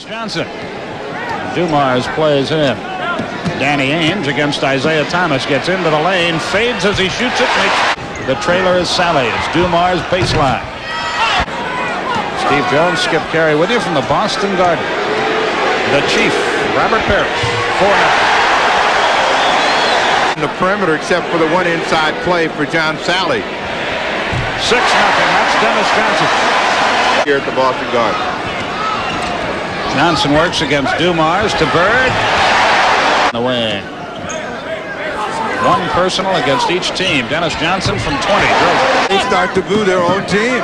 Johnson. Dumars plays in. Danny Ainge against Isaiah Thomas gets into the lane, fades as he shoots it. The trailer is Sally's. Dumars baseline. Steve Jones, Skip Carey with you from the Boston Garden. The Chief, Robert Parrish, 4-0. The perimeter except for the one inside play for John Sally. 6-0. That's Dennis Johnson. Here at the Boston Garden. Johnson works against Dumars to Bird. The wing. One personal against each team. Dennis Johnson from 20. They start to boo their own team.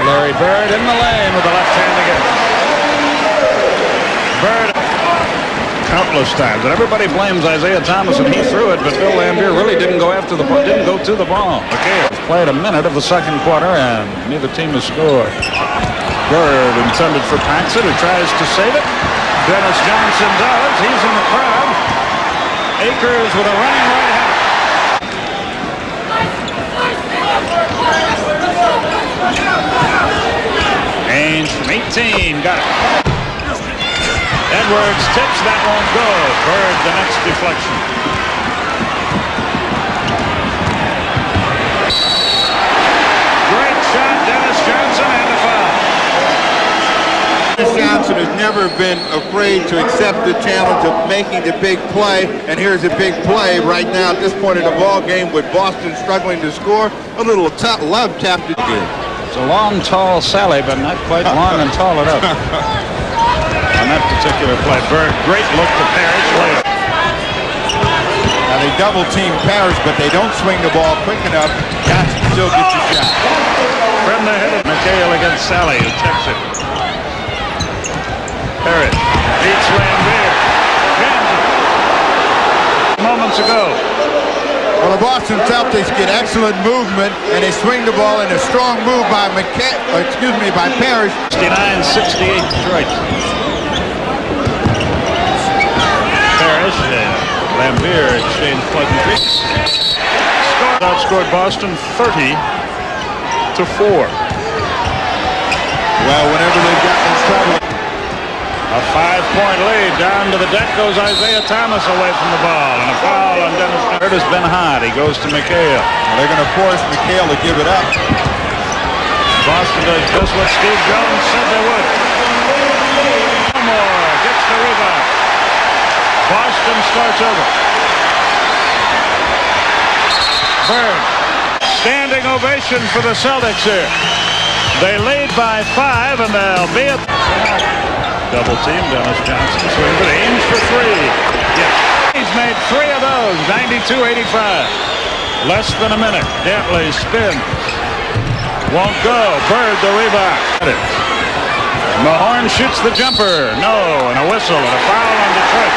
Larry Bird in the lane with the left hand again. Bird countless times, and everybody blames Isaiah Thomas, and he threw it, but Bill Laimbeer really didn't go after the ball, didn't go to the ball. Okay, played a minute of the second quarter, and neither team has scored. Bird intended for Paxson, who tries to save it. Dennis Johnson does. He's in the crowd. Akers with a running right hand. Ainge from 18, got it. Edwards tips, that won't go. Bird the next deflection. Great shot, Dennis Johnson, and a foul. Dennis Johnson has never been afraid to accept the challenge of making the big play, and here's a big play right now at this point in the ball game with Boston struggling to score. A little love tapped it again. It's a long, tall Sally, but not quite long and tall enough. On that particular play, Bird, great look to Parrish later. Now they double team Parrish, but they don't swing the ball quick enough. Johnson still gets the shot. From the head of McHale against Sally, who checks it. Parrish beats Laimbeer. Moments ago. Well, the Boston Celtics get excellent movement, and they swing the ball in a strong move by by Parrish. 69-68 Detroit. Parrish and Laimbeer exchange pleasantries. Outscored Boston 30-4. Well, whenever they've gotten in trouble. A 5-point lead. Down to the deck goes Isaiah Thomas away from the ball. And a foul on Dennis. Bird has been hot. He goes to McHale. Well, they're going to force McHale to give it up. Boston does just what Steve Jones said they would. Moore gets the rebound. Boston starts over. Bird. Standing ovation for the Celtics here. They lead by 5, and they'll be at... Double team, Dennis Johnson swings it, aims for 3. Yes. He's made 3 of those, 92-85. Less than a minute. Dantley spins. Won't go. Bird the rebound. Mahorn shoots the jumper. No, and a whistle and a foul on Detroit.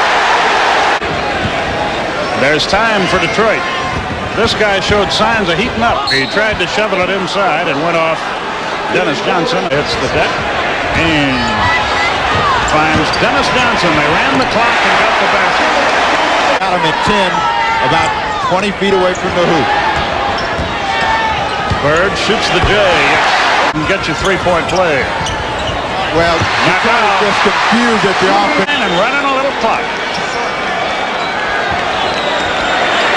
There's time for Detroit. This guy showed signs of heating up. He tried to shovel it inside and went off Dennis Johnson. It's the deck. And finds Dennis Johnson. They ran the clock and got the basket. Got him at 10, about 20 feet away from the hoop. Bird shoots the J. Yes. And get you 3-point play. Well, Detroit just confused at the offense. And running a little clock.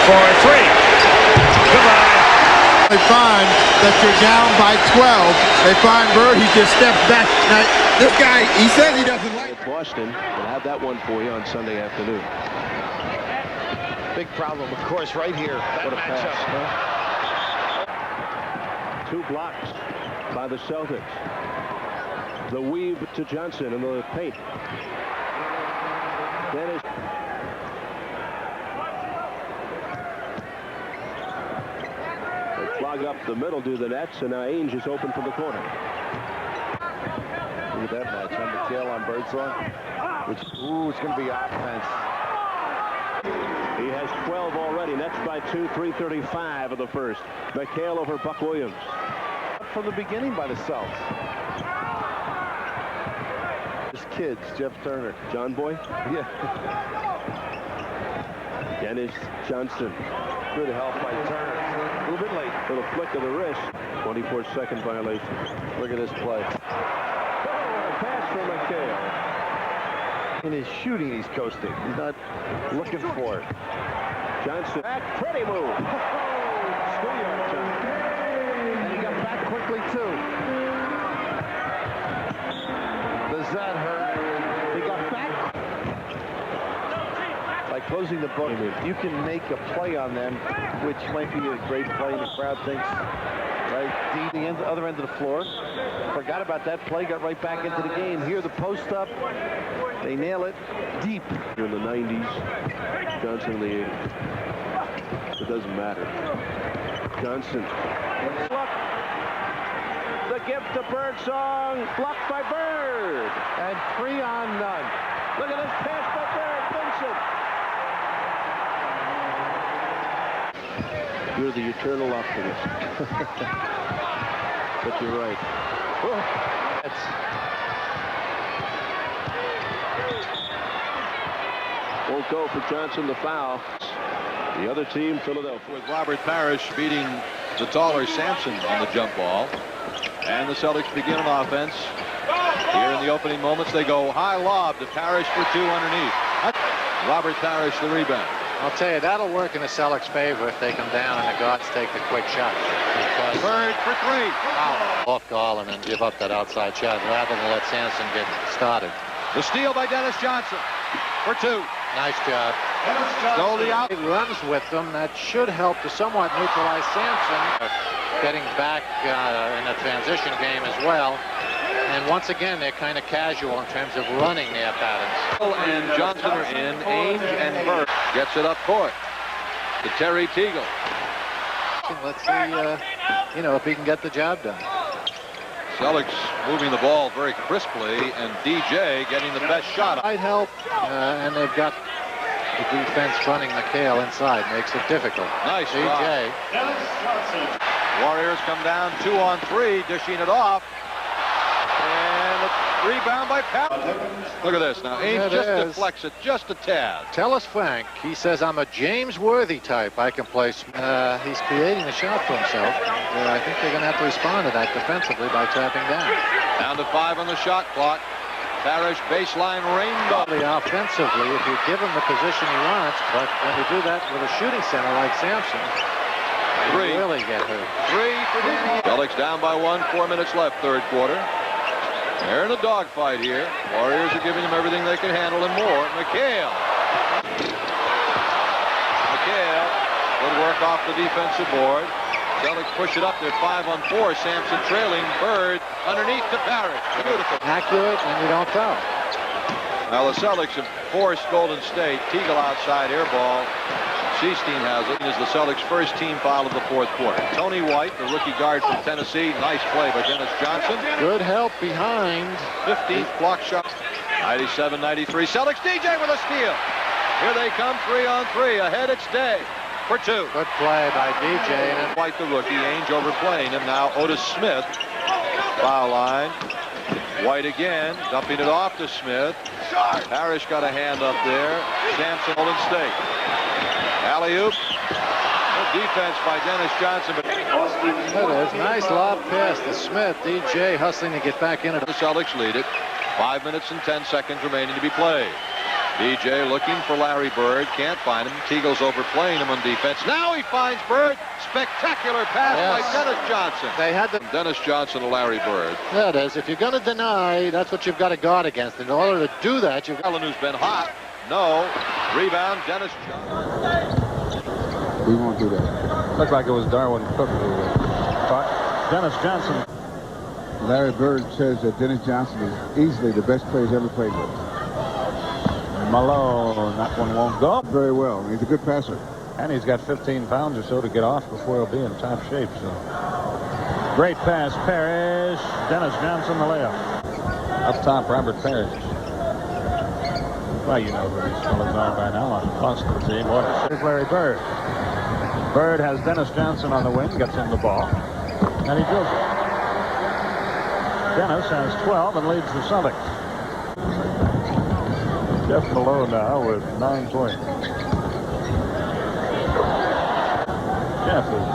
For 3. Goodbye. They find that you're down by 12. They find Bird. He just steps back. Now, this guy, he says he doesn't like Boston. We'll have that one for you on Sunday afternoon. Big problem, of course, right here. What a pass. Huh? 2 blocks by the Celtics. The weave to Johnson in the paint. Dennis. They clog up the middle, do the Nets, and now Ainge is open from the corner. Look at that match. McHale on Birdsong. Ooh, it's going to be offense. He has 12 already. Nets by 2, 3:35 of the first. McHale over Buck Williams. From the beginning by the Celts. His kids, Jeff Turner. John Boy? Yeah. Dennis Johnson. Good help by Turner. A little bit late. Little flick of the wrist. 24-second violation. Look at this play. McHale. In his shooting, he's coasting. He's not looking for it. Johnson. Back, pretty move. Schoolyard time. And he got back quickly, too. Does that hurt? He got back. By closing the book, you can make a play on them, which might be a great play, and the crowd thinks, right, the other end of the floor. Forgot about that play, got right back into the game. Here, the post up, they nail it deep. In the 90s, Johnson in the 80s. It doesn't matter. Johnson. Look, the gift to Birdsong, blocked by Bird. And 3 on none. Look at this pass by Bird, Vincent. You're the eternal optimist. But you're right. Won't go for Johnson, the foul. The other team, Philadelphia. With Robert Parrish beating the taller Sampson on the jump ball. And the Celtics begin an offense. Here in the opening moments, they go high lob to Parrish for 2 underneath. Robert Parrish, the rebound. I'll tell you, that'll work in the Celtics' favor if they come down and the guards take the quick shot. Because Bird for 3. Off Garland and give up that outside shot rather than let Sampson get started. The steal by Dennis Johnson for 2. Nice job. Goldie out. He runs with them. That should help to somewhat neutralize Sampson. Getting back in the transition game as well. And once again, they're kind of casual in terms of running their patterns. And Johnson are in. Ainge and Bird gets it up court to Terry Teagle. Let's see, if he can get the job done. Celtics moving the ball very crisply, and DJ getting the best shot. Might help, and they've got the defense running McHale inside. Makes it difficult. Nice DJ. Warriors come down 2 on 3, dishing it off. And a rebound by Powell. Look at this now. Ainge just deflects it just a tad. Tell us, Frank. He says, I'm a James Worthy type. I can play. He's creating a shot for himself. I think they're going to have to respond to that defensively by tapping down. Down to 5 on the shot clock. Parrish baseline rainbow. Offensively, if you give him the position he wants, but when you do that with a shooting center like Sampson, you really get hurt. 3 for Danny. Celtics down by 1, 4 minutes left, third quarter. They're in a dogfight here. Warriors are giving them everything they can handle and more. McHale. Good work off the defensive board. Celtics push it up. They're 5 on 4. Sampson trailing. Bird underneath to Parrish. Beautiful. Accurate, and you don't foul. Now the Celtics have forced Golden State. Teagle outside air ball. Seastein has it. Is the Celtics' first team foul of the fourth quarter. Tony White, the rookie guard from Tennessee. Nice play by Dennis Johnson. Good help behind. 15th block shot. 97-93. Celtics. DJ with a steal. Here they come, 3 on 3. Ahead it's Day for 2. Good play by DJ. And White, the rookie. Ainge overplaying him now. Otis Smith. Foul line. White again, dumping it off to Smith. Parrish got a hand up there. Sampson, Golden State. Alley-oop. Good defense by Dennis Johnson. But it is. Nice lob pass to Smith. DJ hustling to get back in it. The Celtics lead it. 5 minutes and 10 seconds remaining to be played. DJ looking for Larry Bird. Can't find him. Teagle's overplaying him on defense. Now he finds Bird. Spectacular pass by Dennis Johnson. They had the Dennis Johnson to Larry Bird. That is. If you're going to deny, that's what you've got to guard against. In order to do that, you've got... Allen, who's been hot. No. Rebound, Dennis Johnson. We won't do that. Looked like it was Darwin Cook who caught Dennis Johnson. Larry Bird says that Dennis Johnson is easily the best player he's ever played with. Malone, that one won't go. Very well. He's a good passer. And he's got 15 pounds or so to get off before he'll be in top shape. So great pass, Parrish. Dennis Johnson, the layup. Up top, Robert Parrish. Well, you know who these fellas are by now on the Boston team. Here's Larry Bird. Bird has Dennis Johnson on the wing, gets him the ball, and he drills it. Dennis has 12 and leads the Celtics. Jeff Malone now with 9 points. Jeff is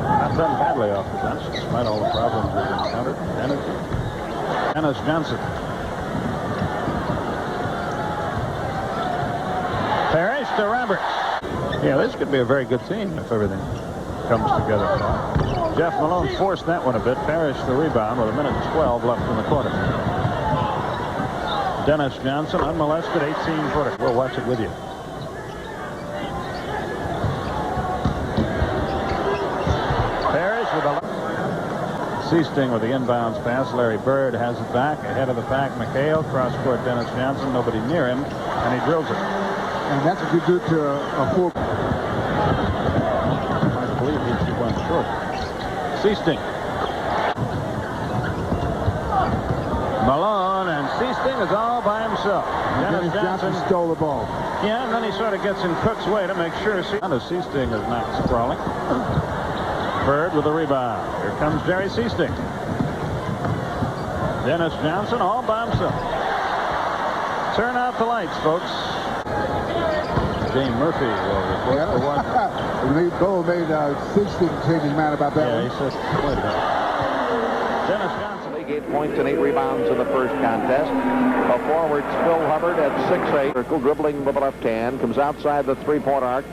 not done badly off the bench, despite all the problems we've encountered. Dennis Johnson Parrish to Roberts. Yeah, this could be a very good team if everything comes together. Jeff Malone forced that one a bit. Parrish the rebound with 1:12 left in the quarter. Dennis Johnson, unmolested, 18-footer. We'll watch it with you. Parrish with a... Seasting with the inbounds pass. Larry Bird has it back. Ahead of the pack, McHale. Cross-court, Dennis Johnson. Nobody near him, and he drills it. And that's what you do to a full... I believe he went short. Seasting. Malone, and Seasting is all by himself. Dennis Johnson stole the ball. Yeah, and then he sort of gets in Cook's way to make sure Seasting is not sprawling. Bird with the rebound. Here comes Jerry Seasting. Dennis Johnson all by himself. Turn out the lights, folks. Dane Murphy will report for one. Bo made Seasting change his mind about that. Yeah, he says wait a minute. Dennis Johnson. 8 points and 8 rebounds in the first contest. A forward, Phil Hubbard at 6'8". Circle, dribbling with the left hand, comes outside the three-point arc,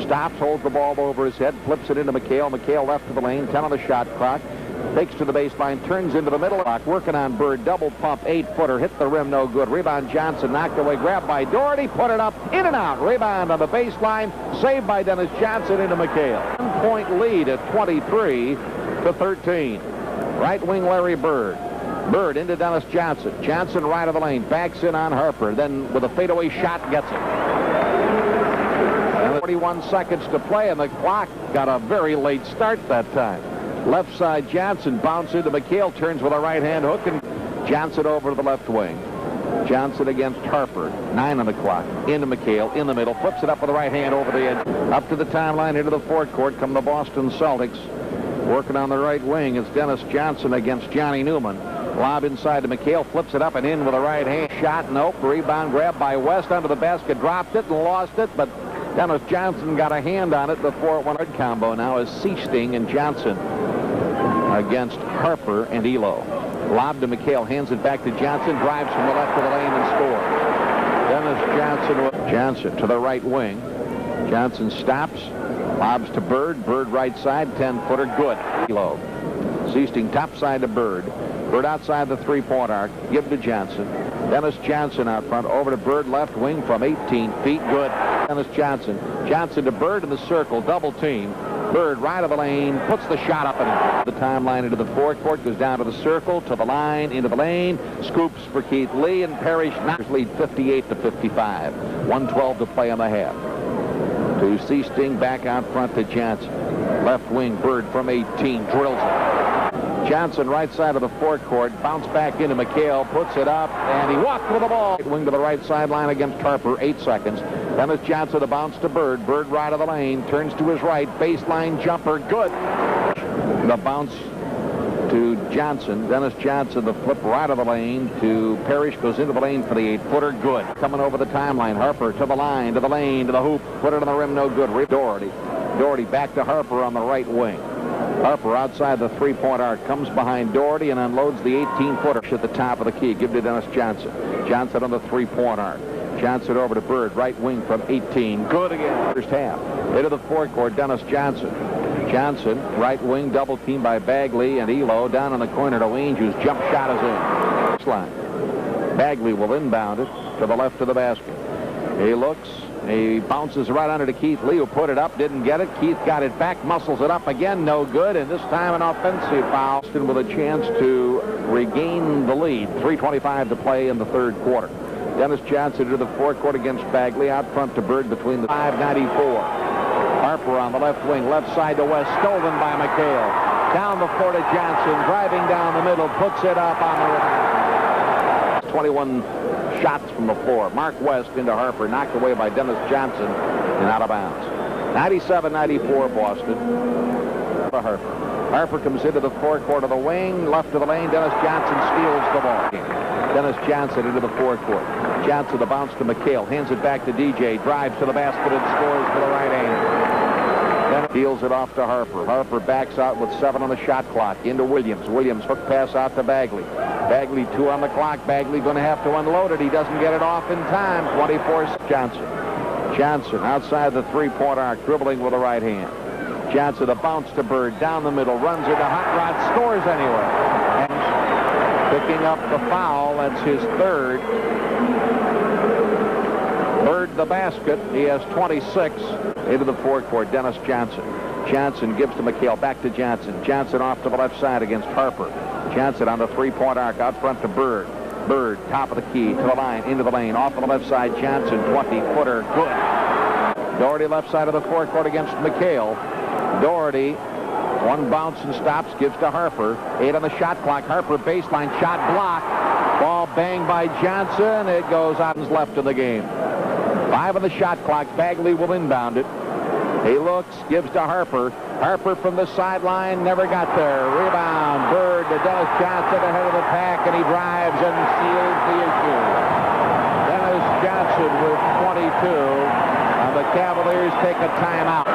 stops, holds the ball over his head, flips it into McHale. McHale left to the lane, 10 on the shot clock. Takes to the baseline, turns into the middle clock, working on Bird, double pump, 8-footer, hit the rim, no good. Rebound Johnson, knocked away, grabbed by Doherty, put it up, in and out. Rebound on the baseline, saved by Dennis Johnson into McHale. 1-point lead at 23-13. Right wing Larry Bird. Bird into Dennis Johnson. Johnson right of the lane, backs in on Harper, then with a fadeaway shot gets it. 41 seconds to play, and the clock got a very late start that time. Left side Johnson, bounce into McHale, turns with a right hand hook, and Johnson over to the left wing. Johnson against Harper, 9 on the clock, into McHale, in the middle, flips it up with the right hand over the edge. Up to the timeline, into the forecourt come the Boston Celtics. Working on the right wing, it's Dennis Johnson against Johnny Newman. Lob inside to McHale, flips it up and in with a right hand shot. Nope, rebound grabbed by West under the basket, dropped it and lost it, but Dennis Johnson got a hand on it before it went. Combo now is Seasting and Johnson against Harper and Elo. Lob to McHale, hands it back to Johnson, drives from the left of the lane and scores. Dennis Johnson to the right wing. Johnson stops, lobs to Bird. Bird right side, 10-footer, good. Elo. Seasting top side to Bird. Bird outside the three-point arc. Give to Johnson. Dennis Johnson out front. Over to Bird left wing from 18 feet. Good. Dennis Johnson. Johnson to Bird in the circle. Double team. Bird right of the lane. Puts the shot up and in. The timeline into the forecourt. Goes down to the circle. To the line. Into the lane. Scoops for Keith Lee. And Parrish knocks lead 58-55. 1:12 to play on the half. To Seasting back out front to Johnson. Left wing. Bird from 18. Drills it. Johnson right side of the forecourt, bounce back into McHale, puts it up, and he walked with the ball. Wing to the right sideline against Harper, 8 seconds. Dennis Johnson, the bounce to Bird. Bird right of the lane, turns to his right, baseline jumper, good. The bounce to Johnson. Dennis Johnson, the flip right of the lane to Parrish, goes into the lane for the 8-footer, good. Coming over the timeline, Harper to the line, to the lane, to the hoop, put it on the rim, no good. Doherty. Doherty back to Harper on the right wing. Harper outside the three-point arc, comes behind Doherty and unloads the 18-footer at the top of the key. Give to Dennis Johnson. Johnson on the three-point arc. Johnson over to Bird, right wing from 18. Good again. First half. Into the forecourt, Dennis Johnson. Johnson, right wing, double team by Bagley and Elo. Down in the corner to Ainge, whose jump shot is in. Line. Bagley will inbound it to the left of the basket. He looks. He bounces right under to Keith Lee, who put it up, didn't get it. Keith got it back, muscles it up again, no good, and this time an offensive foul. With a chance to regain the lead. 3:25 to play in the third quarter. Dennis Johnson to the forecourt against Bagley, out front to Bird between the 5:94. Harper on the left wing, left side to West, stolen by McHale. Down the floor to Johnson, driving down the middle, puts it up on the 21 shots from the floor. Mark West into Harper, knocked away by Dennis Johnson and out of bounds. 97-94 Boston. Harper. Harper comes into the forecourt of the wing, left of the lane. Dennis Johnson steals the ball. Dennis Johnson into the forecourt. Johnson the bounce to McHale, hands it back to DJ, drives to the basket and scores for the right hand. Then deals it off to Harper. Harper backs out with 7 on the shot clock. Into Williams. Williams hook pass out to Bagley. Bagley 2 on the clock. Bagley going to have to unload it. He doesn't get it off in time. 24 Johnson. Johnson outside the three-point arc, dribbling with the right hand. Johnson, a bounce to Bird, down the middle, runs into Hot Rod, scores anyway. And picking up the foul, that's his third. Bird the basket. He has 26. Into the forecourt, Dennis Johnson. Johnson gives to McHale, back to Johnson. Johnson off to the left side against Harper. Johnson on the three-point arc, out front to Bird. Bird, top of the key, to the line, into the lane, off to the left side, Johnson, 20-footer, good. Doherty left side of the forecourt against McHale. Doherty, one bounce and stops, gives to Harper. 8 on the shot clock. Harper baseline shot blocked. Ball banged by Johnson. It goes out and is left in the game. 5 on the shot clock. Bagley will inbound it. He looks, gives to Harper. Harper from the sideline, never got there. Rebound, Bird to Dennis Johnson ahead of the pack, and he drives and seals the issue. Dennis Johnson with 22, and the Cavaliers take a timeout.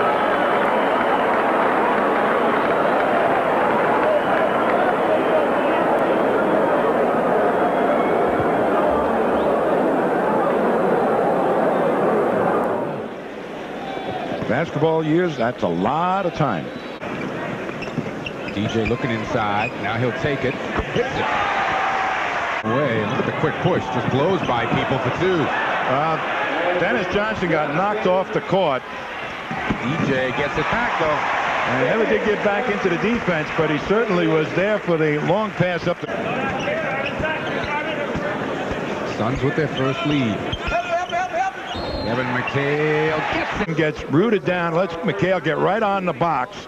Basketball years, that's a lot of time. DJ looking inside. Now he'll take it. Hits it. Away. And look at the quick push. Just blows by people for 2. Dennis Johnson got knocked off the court. DJ gets it back, though. And never did get back into the defense, but he certainly was there for the long pass up the... Suns with their first lead. Kevin McHale gets rooted down. Let's McHale get right on the box.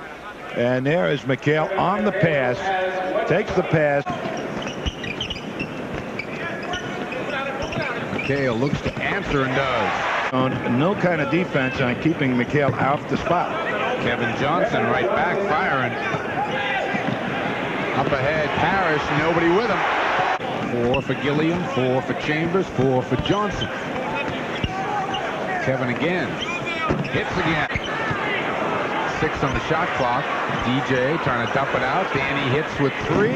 And there is McHale on the pass. Takes the pass. McHale looks to answer and does. No kind of defense on keeping McHale off the spot. Kevin Johnson right back firing. Up ahead, Parrish, nobody with him. 4 for Gilliam, 4 for Chambers, 4 for Johnson. Kevin again. Hits again. 6 on the shot clock. DJ trying to dump it out. Danny hits with 3.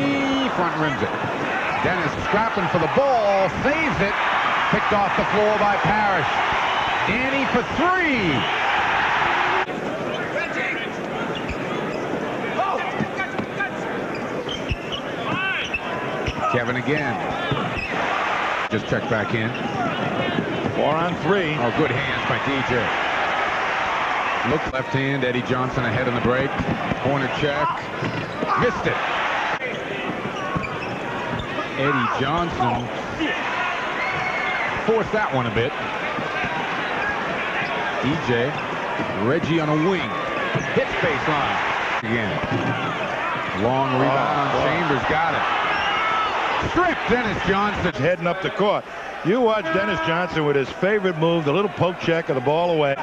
Front rims it. Dennis scrapping for the ball. Saves it. Picked off the floor by Parrish. Danny for 3. Kevin again. Just check back in. 4 on 3. Oh, good hands by DJ. Look left hand. Eddie Johnson ahead in the break. Corner check. Missed it. Eddie Johnson forced that one a bit. DJ. Reggie on a wing. Hits baseline. Again. Long rebound. Chambers got it. Stripped Dennis Johnson. Heading up the court. You watch Dennis Johnson with his favorite move, the little poke check of the ball away.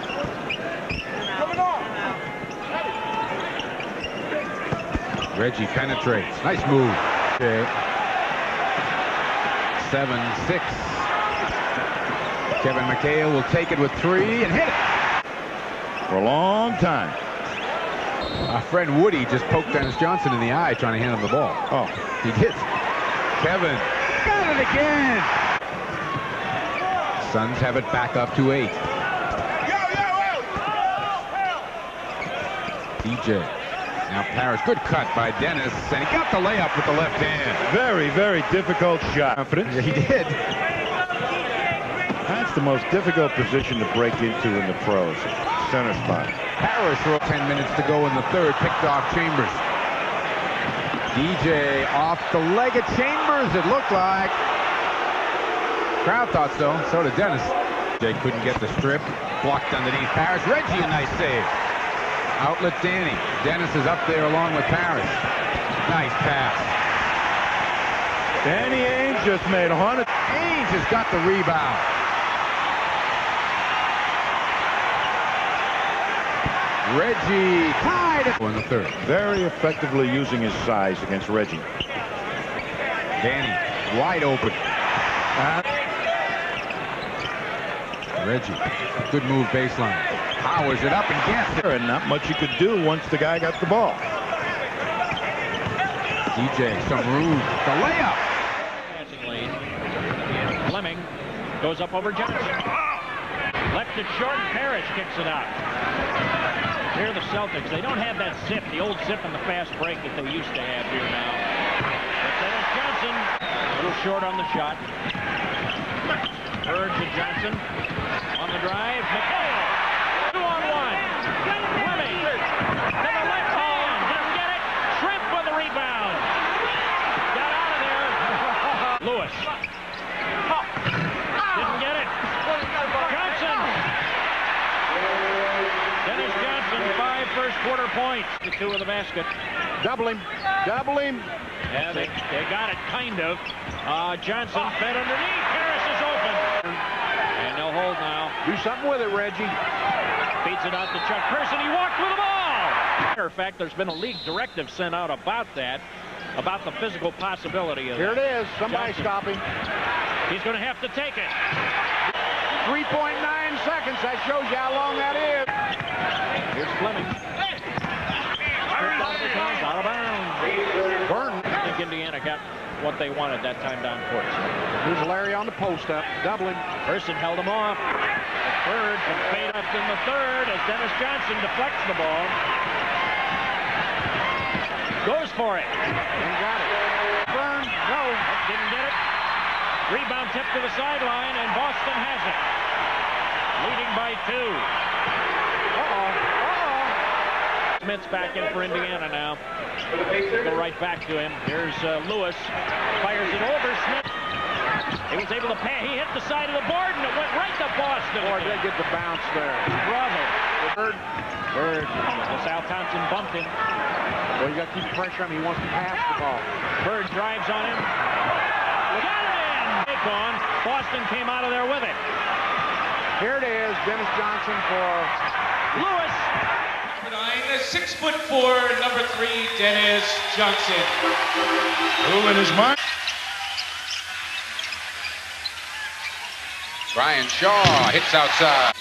Reggie penetrates. Nice move. Okay. 7-6. Kevin McHale will take it with 3 and hit it. For a long time. Our friend Woody just poked Dennis Johnson in the eye trying to hand him the ball. Oh, he did. Kevin got it again. Suns have it back up to 8. DJ. Now Parrish. Good cut by Dennis. And he got the layup with the left hand. Very, very difficult shot. Confidence. Yeah, he did. That's the most difficult position to break into in the pros. Center spot. Parrish, 10 minutes to go in the third. Picked off Chambers. DJ off the leg of Chambers, it looked like. Crowd thought so. So did Dennis. Jay couldn't get the strip. Blocked underneath Parrish. Reggie, a nice save. Outlet Danny. Dennis is up there along with Parrish. Nice pass. Danny Ainge just made 100. Ainge has got the rebound. Reggie tied it in the third. Very effectively using his size against Reggie. Danny wide open. Reggie, good move baseline. Powers it up and gets it. And not much you could do once the guy got the ball. DJ, some room. The layup. Fleming goes up over Johnson. Left it short, and Parrish kicks it out. Here are the Celtics. They don't have that zip, the old zip and the fast break that they used to have here now. But Dennis Johnson, a little short on the shot. Bird to Johnson. On the drive, McHale. 2-on-1. Fleming to the left hand. Didn't get it. Shrimp with the rebound. Got out of there. Lewis. Didn't get it. Johnson. Dennis Johnson, 5 first-quarter points. The 2 of the basket. Double him. Double him. Yeah, they got it, kind of. Johnson fed underneath. Harris is open. And they'll hold now. Do something with it, Reggie. Feeds it out to Chuck Person. He walked with the ball. Matter of fact, there's been a league directive sent out about that, about the physical possibility of Here it is. Somebody Johnson. stop him. He's going to have to take it. 3.9 seconds. That shows you how long that is. Here's Fleming. Stripped out of his hands, out of bounds. Burton. I think Indiana got what they wanted that time down court. Here's Larry on the post up. Doubling. Person held him off. The third and fade up in the third as Dennis Johnson deflects the ball. Goes for it. And got it. Burn. No. Didn't get it. Rebound tip to the sideline, and Boston has it. Leading by 2. Smith's back in for Indiana now. Go right back to him. Here's Lewis. Fires it over. Smith. He was able to pass. He hit the side of the board, and it went right to Boston. Boy, they get the bounce there. Bravo. Bird. Sal Thompson bumped him. Well, you got to keep pressure on him. He wants to pass the ball. Bird drives on him. Got it in. Gone. Boston came out of there with it. Here it is. Dennis Johnson for Lewis. Number 9, 6'4", number 3, Dennis Johnson. Who in his mind? Brian Shaw hits outside.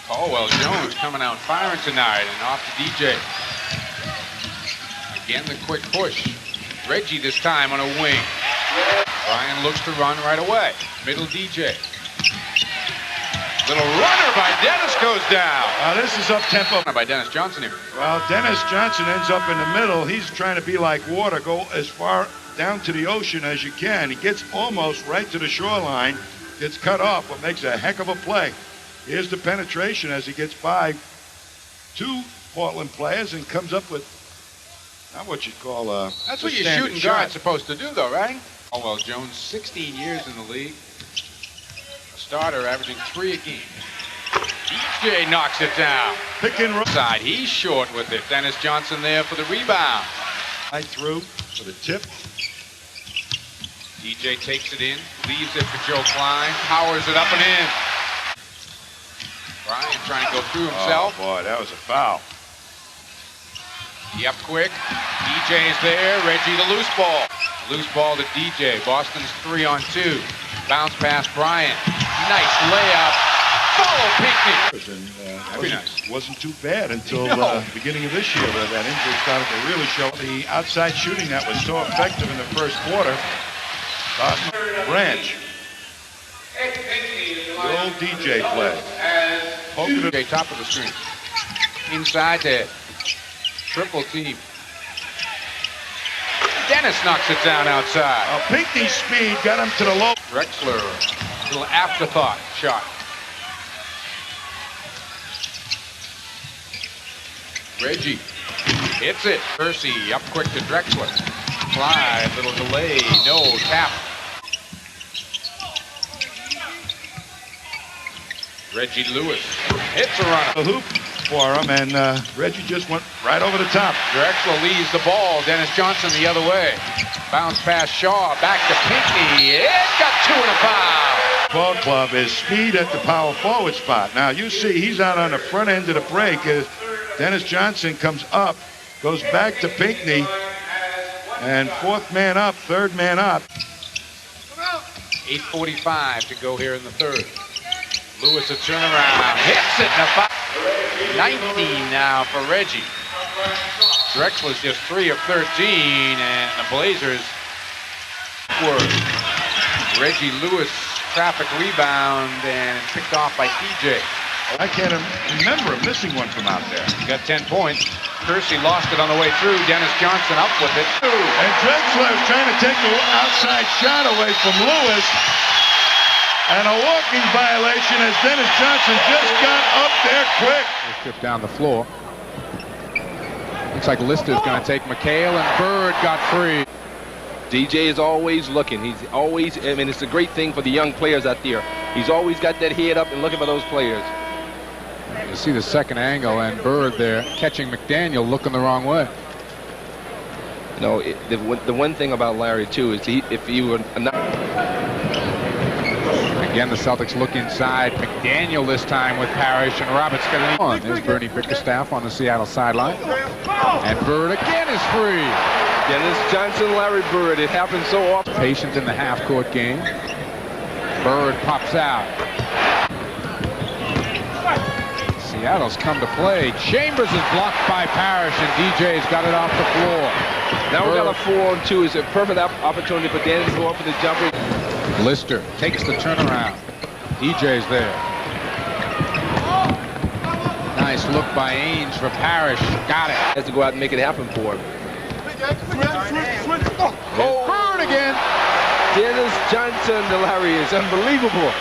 Caldwell Jones coming out firing tonight and off to DJ. Again, the quick push. Reggie this time on a wing. Brian looks to run right away. Middle DJ. Little runner by Dennis goes down. This is up-tempo. By Dennis Johnson here. Well, Dennis Johnson ends up in the middle. He's trying to be like water, go as far down to the ocean as you can. He gets almost right to the shoreline, gets cut off, but makes a heck of a play. Here's the penetration as he gets by 2 Portland players and comes up with not what you'd call a That's what your standard shooting shot. guard's supposed to do, though, right? Caldwell Jones, 16 years in the league. A starter averaging 3 a game. DJ knocks it down. Pick and roll. Side, he's short with it. Dennis Johnson there for the rebound. Right through for the tip. DJ takes it in, leaves it for Joe Klein, powers it up and in. Brian trying to go through himself. Oh boy, that was a foul. He up quick. DJ's there. Reggie the loose ball. Loose ball to DJ. Boston's 3-on-2. Bounce pass Brian. Nice layup. Follow Pinckney. And, wasn't too bad until the beginning of this year where that injury started to really show. The outside shooting that was so effective in the first quarter. Branch. The old DJ play. DJ top of the screen. Inside there. Triple team. Dennis knocks it down outside. Pinckney's speed got him to the low. Drexler, little afterthought shot. Reggie hits it. Percy up quick to Drexler. Clyde, little delay, no tap. Reggie Lewis hits a runner. The hoop for him, and Reggie just went right over the top. Drexler leaves the ball. Dennis Johnson the other way. Bounce pass Shaw. Back to Pinckney. It got 2 and a foul. Ball club is speed at the power forward spot. Now you see he's out on the front end of the break as Dennis Johnson comes up, goes back to Pinckney, and 4th man up, 3rd man up. 8:45 to go here in the 3rd. Lewis a turnaround, hits it in a foul. 19 now for Reggie. Drexler's just 3 of 13, and the Blazers were. Reggie Lewis traffic rebound and picked off by TJ. I can't remember missing one from out there. He got 10 points. Kersey lost it on the way through. Dennis Johnson up with it. And Drexler's trying to take the outside shot away from Lewis. And a walking violation as Dennis Johnson just got up there quick. Trip down the floor. Looks like Lister's going to take McHale, and Bird got free. DJ is always looking. He's always, I mean, it's a great thing for the young players out there. He's always got that head up and looking for those players. You see the second angle, and Bird there catching McDaniel looking the wrong way. You know, the one thing about Larry, too, is if he were not... Again, the Celtics look inside. McDaniel this time with Parrish, and Roberts getting on. There's Bernie Bickerstaff on the Seattle sideline. And Bird again is free. Dennis Johnson, Larry Bird. It happens so often. Patient in the half-court game. Bird pops out. Seattle's come to play. Chambers is blocked by Parrish, and DJ's got it off the floor. Now we got a 4-on-2. It's a perfect opportunity for Dennis to go up for the jumper. Lister takes the turnaround. DJ's there. Nice look by Ainge for Parrish. Got it. Has to go out and make it happen for him. Oh, Bird again. Dennis Johnson to Larry is unbelievable.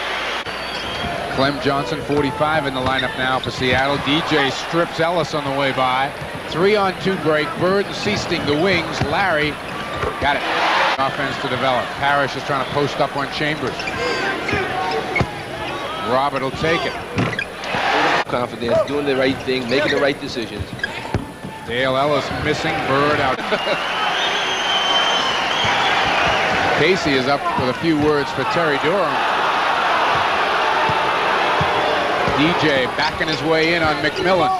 Clem Johnson, 45 in the lineup now for Seattle. DJ strips Ellis on the way by. 3-on-2 break. Bird and Seasting the wings. Larry got it. Offense to develop. Parrish is trying to post up on Chambers. Robert will take it. Confidence, doing the right thing, making the right decisions. Dale Ellis missing. Bird out. Casey is up with a few words for Terry Durham. DJ backing his way in on McMillan.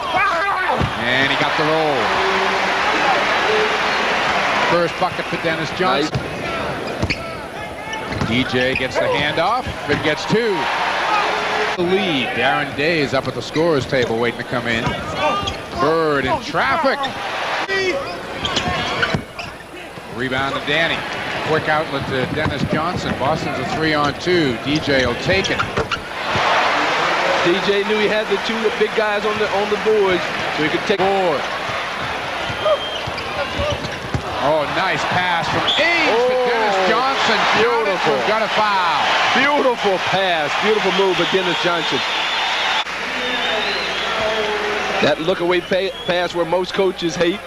And he got the roll. First bucket for Dennis Johnson. Nice. DJ gets the handoff and gets two. The lead. Darren Day is up at the scorer's table waiting to come in. Bird in traffic. Rebound to Danny. Quick outlet to Dennis Johnson. Boston's a 3-on-2. DJ will take it. DJ knew he had the two big guys on the boards, so he could take board. Oh, nice pass from Ainge to Dennis Johnson. Beautiful. Got a foul. Beautiful pass. Beautiful move by Dennis Johnson. That look-away pass where most coaches hate.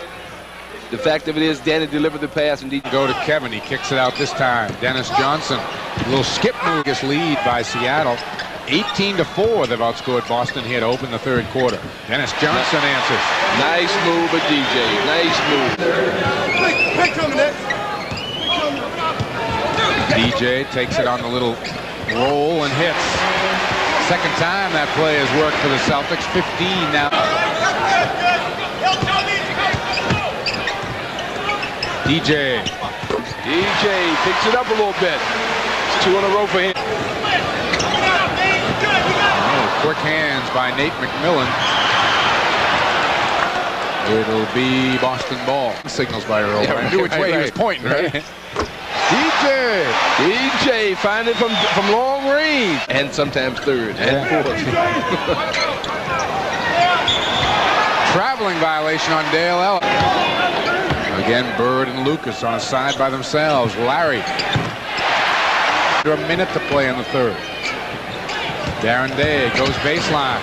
The fact of it is, Danny delivered the pass and go to Kevin. He kicks it out this time. Dennis Johnson. A little skip move. Gets lead by Seattle. 18-4. They've outscored Boston here to open the third quarter. Dennis Johnson answers. Nice move by DJ. Nice move. DJ takes it on the little roll and hits. Second time that play has worked for the Celtics. 15 now. DJ picks it up a little bit. It's 2 in a row for him. Oh, quick hands by Nate McMillan. It'll be Boston ball. Signals by Earl. Yeah, I knew which way he was pointing, right? DJ finding from long range. And sometimes third and fourth. Traveling violation on Dale Ellis. Again, Bird and Lucas on a side by themselves. Larry. Under a minute to play in the third. Darren Day goes baseline.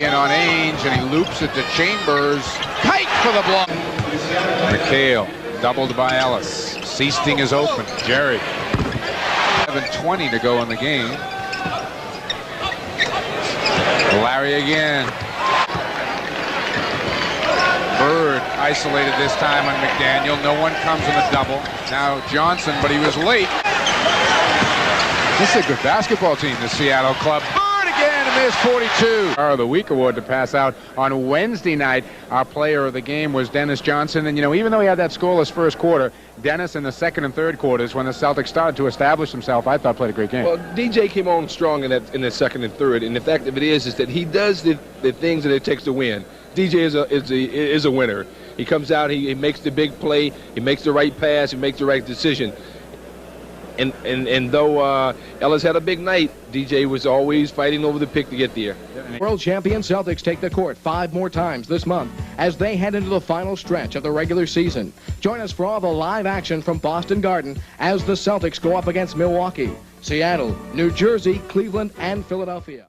In on Ainge, and he loops it to Chambers. Kite for the block. McHale doubled by Ellis. Seasting is open. Jerry. 7:20 to go in the game. Larry again. Bird isolated this time on McDaniel. No one comes in the double. Now Johnson, but he was late. This is a good basketball team, the Seattle club. Bird again, and there's 42. Our of the Week award to pass out on Wednesday night. Our player of the game was Dennis Johnson. And, you know, even though he had that scoreless first quarter, Dennis in the second and third quarters, when the Celtics started to establish himself, I thought played a great game. Well, DJ came on strong in the second and third. And the fact of it is that he does the things that it takes to win. DJ is a winner. He comes out, he makes the big play, he makes the right pass, he makes the right decision. And though Ellis had a big night, DJ was always fighting over the pick to get there. World champion Celtics take the court 5 more times this month as they head into the final stretch of the regular season. Join us for all the live action from Boston Garden as the Celtics go up against Milwaukee, Seattle, New Jersey, Cleveland, and Philadelphia.